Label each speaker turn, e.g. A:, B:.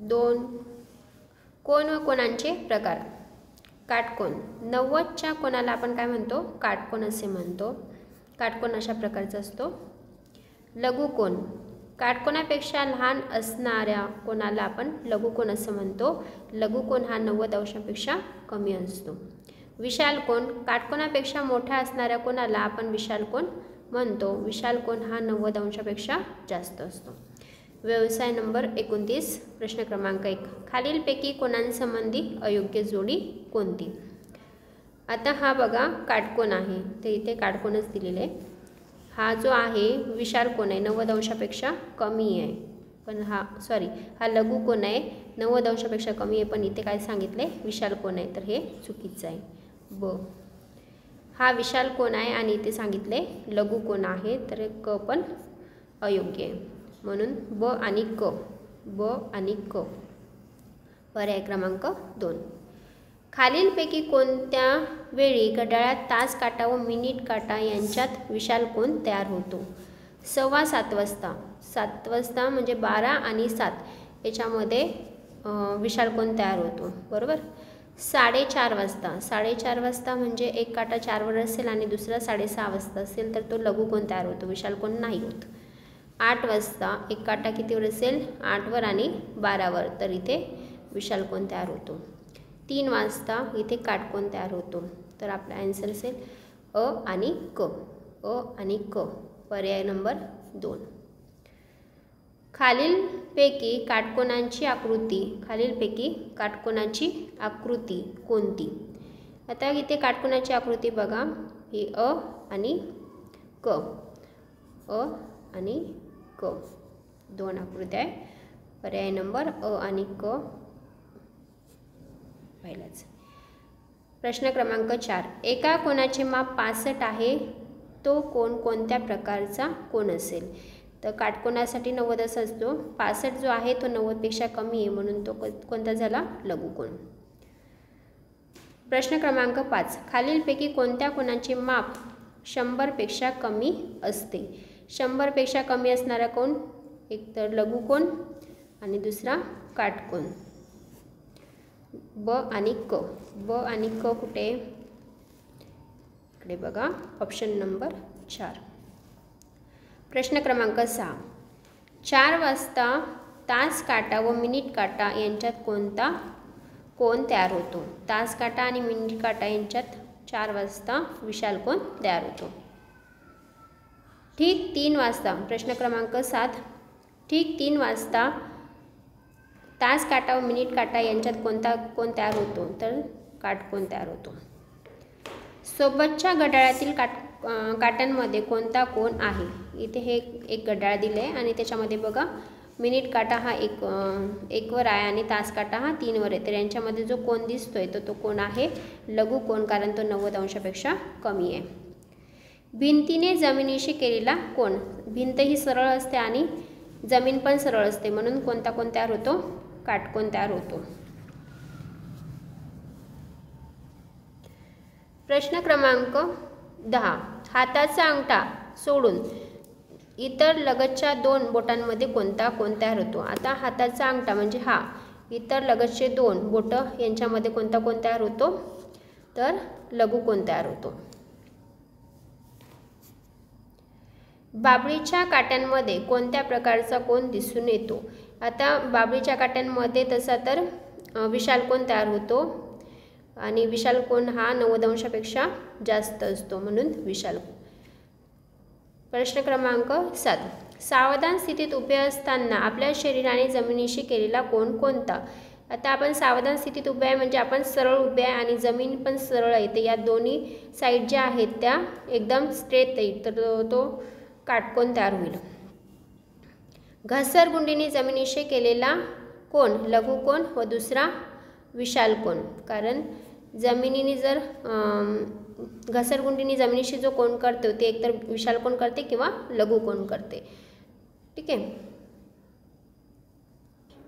A: 2 कोन व कोनांचे प्रकार. काटकोन 90च्या कोनाला आपण काय म्हणतो? काटकोन असे म्हणतो. काटकोन अशा प्रकारचा असतो. लघुकोन काटकोनापेक्षा लहान असणाऱ्या कोनाला आपण लघुकोन असं म्हणतो. लघुकोन हा 90 अंशापेक्षा कमी असतो. विशाल कोन काटकोनापेक्षा मोठ्या असणाऱ्या कोनाला आपण विशाल कोन म्हणतो. विशाल कोन हा 90 अंशापेक्षा जास्त असतो. व्यवसाय नंबर 29 प्रश्न क्रमांक 1 खालीलपैकी कोनांसंबंधी अयोग्य जोडी कोणती. आता हा बघा काटकोन आहे, तर इथे काटकोनच दिलेले आहे. हा जो आहे विशाल कोन आहे, 90 अंशापेक्षा कमी आहे, पण हा लघुकोन आहे, 90 अंशापेक्षा कमी आहे, पण इथे काय सांगितले विशाल कोन आहे, तर हे चुकीचं आहे. ब हा विशाल कोन आहे आणि इथे सांगितले लघुकोन आहे, तर क पण अयोग्य आहे. म्हणून ब आणि क पर्याय क्रमांक 2. खालीलपैकी कोणत्या वेळी घड्याळात तास काटा व मिनिट काटा यांच्यात विशाल कोन तयार होतो. 7:15 वाजता. 7 वाजता म्हणजे 12 आणि 7 याच्यामध्ये विशाल कोन तयार होतो, बरोबर. 4:30 वाजता. 4:30 वाजता म्हणजे एक काटा 4 वर असेल आणि दुसरा 6:30 वाजता असेल, तर तो लघुकोन तयार होतो, विशाल कोन नाही होत. 8 वाजता एक काटा कितीवर असेल? 8 वर आणि 12 वर, तर इथे विशाल कोन तयार होतो. 3 वाजता इथे काटकोन तयार होतो, तर आपला आन्सर असेल अ आणि क पर्याय नंबर 2. खालीलपैकी काटकोनाची आकृती कोणती. आता इथे काटकोनाची आकृती बघा, ही अ आणि क 2 आकृत्या आहे. पर्याय नंबर अ आणि क पहिलाच. प्रश्न क्रमांक 4 एका कोनाचे माप 65 आहे, तो कोन कोणत्या प्रकारचा कोन असेल. तर काटकोनासाठी 90 असा असतो. 65 जो आहे तो 90 पेक्षा कमी आहे, म्हणून तो कोणता झाला? लघुकोन. प्रश्न क्रमांक 5 खालीलपैकी कोणत्या कोनाचे माप 100 पेक्षा कमी असते. 100 पेक्षा कमी असणारा कोन एक तर लघुकोन आणि दुसरा काटकोन. ब आणि क कुठे? इकडे बघा, ऑप्शन नंबर 4. प्रश्न क्रमांक 6 4 वाजता तास काटा व मिनिट काटा यांच्यात कोणता कोन तयार होतो. तास काटा आणि मिनिट काटा यांच्यात 4 वाजता विशाल कोन तयार होतो. ठीक 3 वाजता. प्रश्न क्रमांक 7 ठीक 3 वाजता तास काटा व मिनिट काटा यांच्यात कोणता कोन तयार होतो, तर काटकोन तयार होतो. सोबतच्या घड्याळातील काट्यांमध्ये कोणता कोन आहे. इथे हे एक घड्याळ दिले आहे आणि त्याच्यामध्ये बघा मिनिट काटा हा एक वर आहे आणि तास काटा हा 3 वर आहे, तर यांच्यामध्ये जो कोन दिसतोय तो कोन आहे लघुकोन, कारण तो 90 अंशापेक्षा कमी आहे. भिंतीने जमिनीशी केलेला कोन. भिंत ही सरळ असते आणि जमीन पण सरळ असते, म्हणून कोणता कोन तयार होतो? काटकोन तयार होतो. प्रश्न क्रमांक 10 हाताचा अंगठा सोडून इतर लगतच्या 2 बोटांमध्ये कोणता कोन तयार होतो. आता हाताचा अंगठा म्हणजे हा, इतर लगतचे 2 बोट यांच्यामध्ये कोणता कोन तयार होतो, तर लघुकोन तयार होतो. बाभळीच्या काट्यांमध्ये कोणत्या प्रकारचा कोन दिसून येतो. आता बाभळीच्या काट्यांमध्ये तसा तर विशाल कोन तयार होतो आणि विशाल कोन हा 90 अंशापेक्षा जास्त असतो, म्हणून विशाल. प्रश्न क्रमांक 7 सावधान स्थितीत उभे असताना आपल्या शरीराने जमिनीशी केलेला कोन कोणता. आता आपण सावधान स्थितीत उभे आहे म्हणजे आपण सरळ उभे आहे आणि जमीन पण सरळ आहे, तर या दोन्ही साईड ज्या आहेत त्या एकदम स्ट्रेट आहेत, तर तो काटकोन तयार होईल. घसरगुंडीने जमिनीशी केलेला कोन लघुकोन व दुसरा विशाल कोन, कारण जमिनीने जर घसरगुंडीने जमिनीशी जो कोन करतो ते एकतर विशाल कोन करते किंवा लघुकोन करते. ठीक आहे.